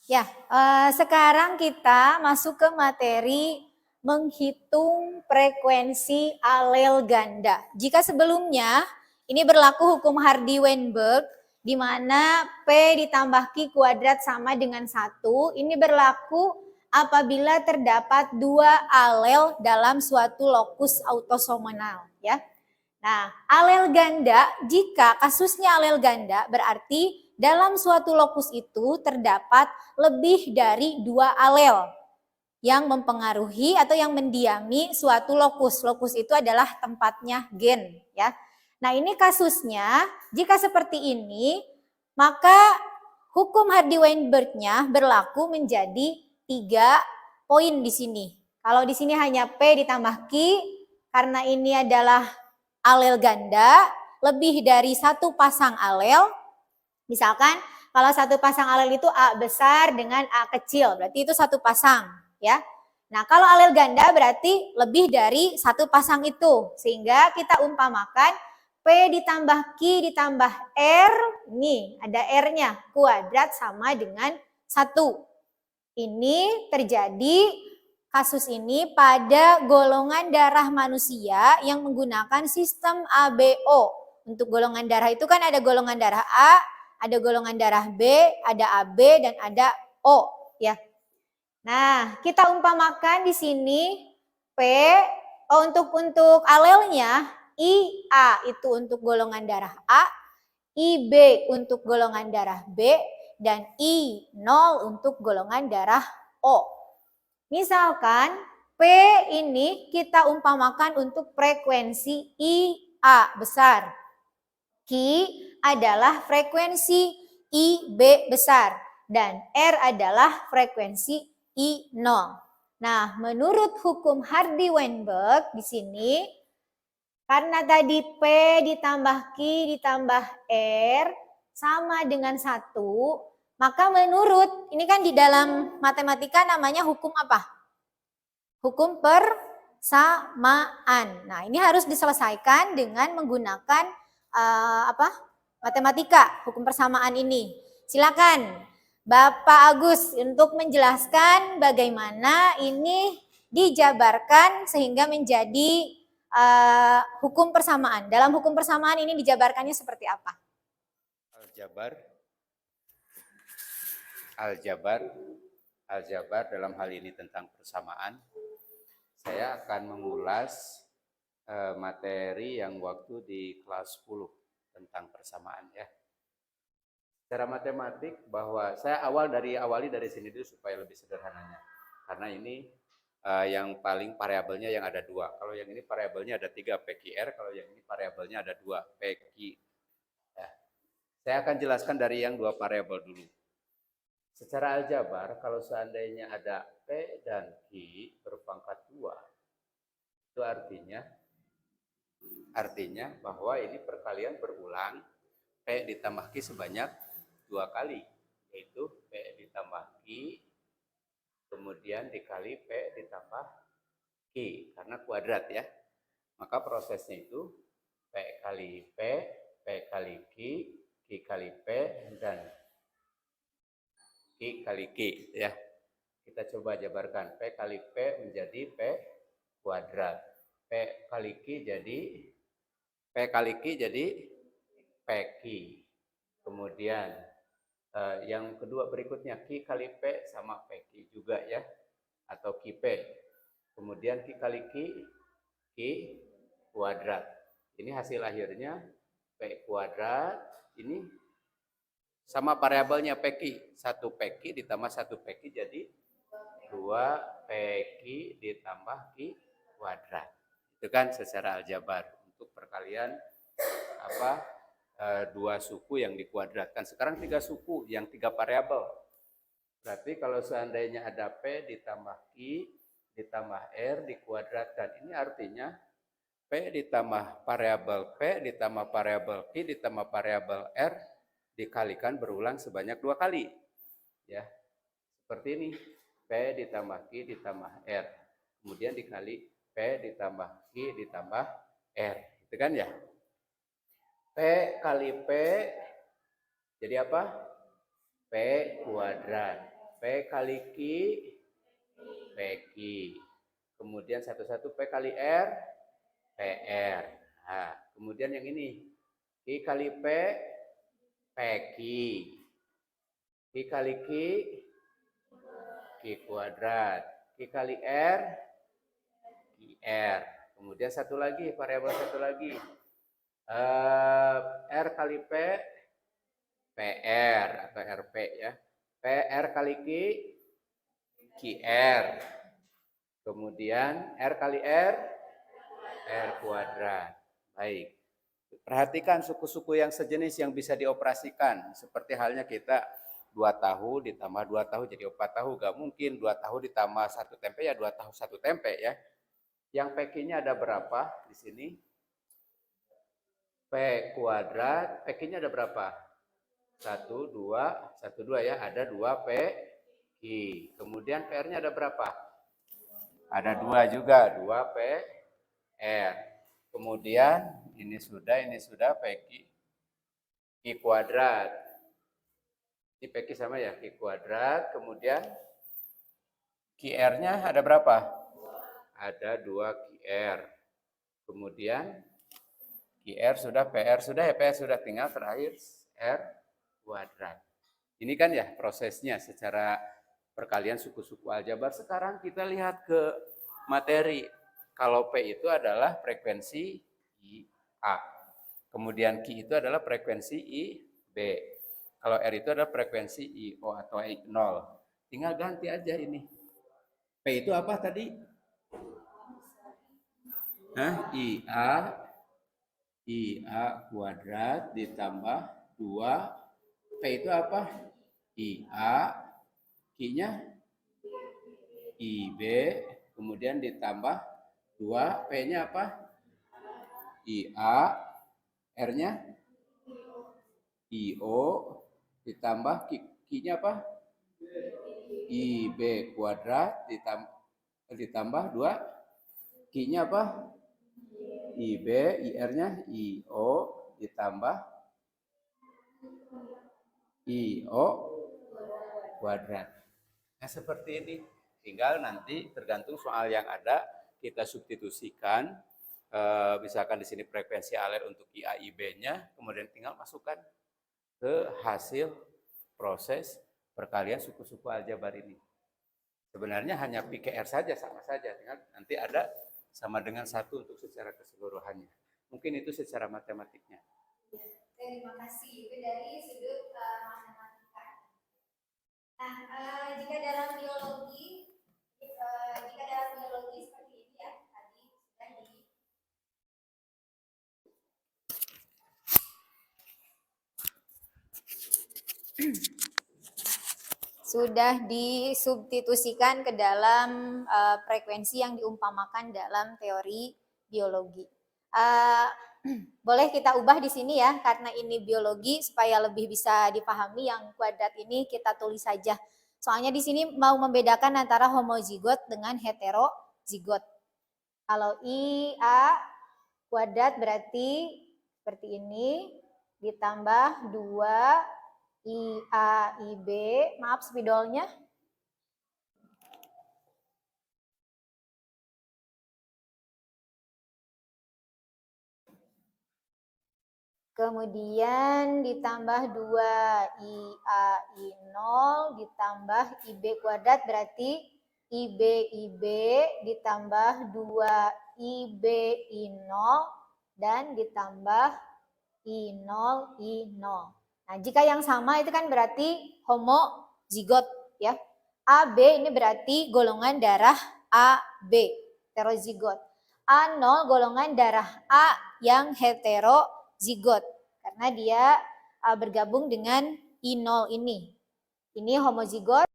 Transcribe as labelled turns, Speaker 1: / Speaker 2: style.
Speaker 1: Ya, sekarang kita masuk ke materi menghitung frekuensi alel ganda. Jika sebelumnya ini berlaku hukum Hardy-Weinberg di mana P ditambah Q kuadrat sama dengan 1. Ini berlaku apabila terdapat dua alel dalam suatu lokus autosomal, ya. Nah, alel ganda, jika kasusnya alel ganda berarti dalam suatu lokus itu terdapat lebih dari dua alel yang mempengaruhi atau yang mendiami suatu lokus. Lokus itu adalah tempatnya gen, ya. Nah, ini kasusnya jika seperti ini, maka hukum Hardy-Weinberg-nya berlaku menjadi 3 poin di sini. Kalau di sini hanya P ditambah Q, karena ini adalah alel ganda, lebih dari satu pasang alel. Misalkan kalau satu pasang alel itu A besar dengan A kecil, berarti itu satu pasang, ya. Nah, kalau alel ganda berarti lebih dari satu pasang itu, sehingga kita umpamakan P ditambah Q ditambah R, ini ada R-nya, kuadrat sama dengan 1. Ini terjadi kasus ini pada golongan darah manusia yang menggunakan sistem ABO. Untuk golongan darah itu kan ada golongan darah A, ada golongan darah B, ada AB dan ada O, ya. Nah, kita umpamakan di sini P untuk alelnya IA itu untuk golongan darah A, IB untuk golongan darah B, dan I0 untuk golongan darah O. Misalkan P ini kita umpamakan untuk frekuensi IA besar. Q adalah frekuensi IB besar. Dan R adalah frekuensi I0. Nah, menurut hukum Hardy-Weinberg di sini, karena tadi P ditambah Q ditambah R sama dengan 1, maka menurut, ini kan di dalam matematika namanya hukum apa? Hukum persamaan. Nah, ini harus diselesaikan dengan menggunakan matematika, hukum persamaan ini. Silakan Bapak Agus untuk menjelaskan bagaimana ini dijabarkan sehingga menjadi hukum persamaan. Dalam hukum persamaan ini dijabarkannya seperti apa?
Speaker 2: Aljabar dalam hal ini tentang persamaan. Saya akan mengulas materi yang waktu di kelas 10 tentang persamaan, ya. Secara matematik bahwa saya awali dari sini dulu supaya lebih sederhananya. Karena ini yang paling variabelnya yang ada 2. Kalau yang ini variabelnya ada 3 PQR, kalau yang ini variabelnya ada 2 PQ. Ya. Saya akan jelaskan dari yang 2 variabel dulu. Secara aljabar, kalau seandainya ada P dan Q berpangkat 2, itu artinya bahwa ini perkalian berulang P ditambah Q sebanyak 2 kali, yaitu P ditambah Q kemudian dikali P ditambah Q, karena kuadrat, ya. Maka prosesnya itu P kali P, P kali Q, Q kali P, dan Q kali Q, ya. Kita coba jabarkan. P kali P menjadi P kuadrat. P kali Q jadi PQ. Kemudian yang kedua berikutnya Q kali P sama PQ juga, ya, atau QP. Kemudian Q kali Q kuadrat. Ini hasil akhirnya P kuadrat. Ini sama variabelnya PQ. 1 PQ ditambah 1 PQ jadi 2 PQ ditambah Q kuadrat. Itu kan secara aljabar untuk perkalian dua suku yang dikuadratkan. Sekarang 3 suku yang 3 variabel. Berarti kalau seandainya ada P ditambah Q ditambah R dikuadratkan, ini artinya P ditambah variabel P ditambah variabel Q ditambah variabel R dikalikan berulang sebanyak 2 kali. Ya. Seperti ini. P ditambah Q ditambah R. Kemudian dikali P ditambah Q ditambah R. Itu kan, ya? P kali P jadi apa? P kuadrat. P kali Q, PQ. Kemudian satu-satu P kali R, PR. Nah, kemudian yang ini, Q kali P, PQ. Q kali Q, Q kuadrat. Q kali R, QR. Kemudian satu lagi, variabel satu lagi. R kali P, PR atau RP ya. PR kali Q, QR. Kemudian R kali R, R kuadrat. Baik. Perhatikan suku-suku yang sejenis yang bisa dioperasikan. Seperti halnya kita 2 tahu ditambah 2 tahu jadi 4 tahu. Gak mungkin 2 tahu ditambah 1 tempe ya 2 tahu 1 tempe ya. Yang PQ-nya ada berapa di sini? P kuadrat, PQ-nya ada berapa? 1, 2, 1, 2 ya. Ada 2 PQ. Kemudian PR-nya ada berapa? Ada 2 juga, 2 PR. Kemudian ini sudah PQ Q kuadrat. Ini PQ sama ya, Q kuadrat. Kemudian QR-nya ada berapa? Ada 2 QR. Kemudian QR sudah, PR sudah ya, PR sudah, tinggal terakhir R kuadrat. Ini kan ya prosesnya secara perkalian suku-suku aljabar. Sekarang kita lihat ke materi. Kalau P itu adalah frekuensi IA. Kemudian Q itu adalah frekuensi IB. Kalau R itu adalah frekuensi IO atau I0. Tinggal ganti aja ini. P itu apa tadi? IA kuadrat ditambah 2. P itu apa? IA. Q-nya IB. Kemudian ditambah 2. P-nya apa? IA. R-nya IO. Ditambah Q-nya apa? IB kuadrat ditambah 2. Q-nya apa? IB. IR-nya IO ditambah IO kuadrat. Nah, seperti ini. Tinggal nanti tergantung soal yang ada, kita substitusikan. Misalkan di sini frekuensi alel untuk IA IB-nya, kemudian tinggal masukkan ke hasil proses perkalian suku-suku aljabar ini. Sebenarnya hanya PKR saja, sama saja. Tinggal nanti ada sama dengan 1 untuk secara keseluruhannya. Mungkin itu secara matematiknya.
Speaker 1: Terima kasih. Itu dari sudut matematika. Nah, jika dalam biologi seperti ini ya, tadi sudah disubstitusikan ke dalam frekuensi yang diumpamakan dalam teori biologi. Boleh kita ubah di sini ya, karena ini biologi, supaya lebih bisa dipahami. Yang kuadrat ini kita tulis saja. Soalnya di sini mau membedakan antara homozigot dengan heterozigot. Kalau IA kuadrat berarti seperti ini, ditambah 2 IA IB, maaf spidolnya. Kemudian ditambah 2 IA I0 ditambah IB kuadrat berarti IB IB ditambah 2 IB I0 dan ditambah I0 I0. Nah, jika yang sama itu kan berarti homozigot ya. AB ini berarti golongan darah AB, heterozigot. A0 golongan darah A yang heterozigot karena dia bergabung dengan I0 ini. Ini homozigot.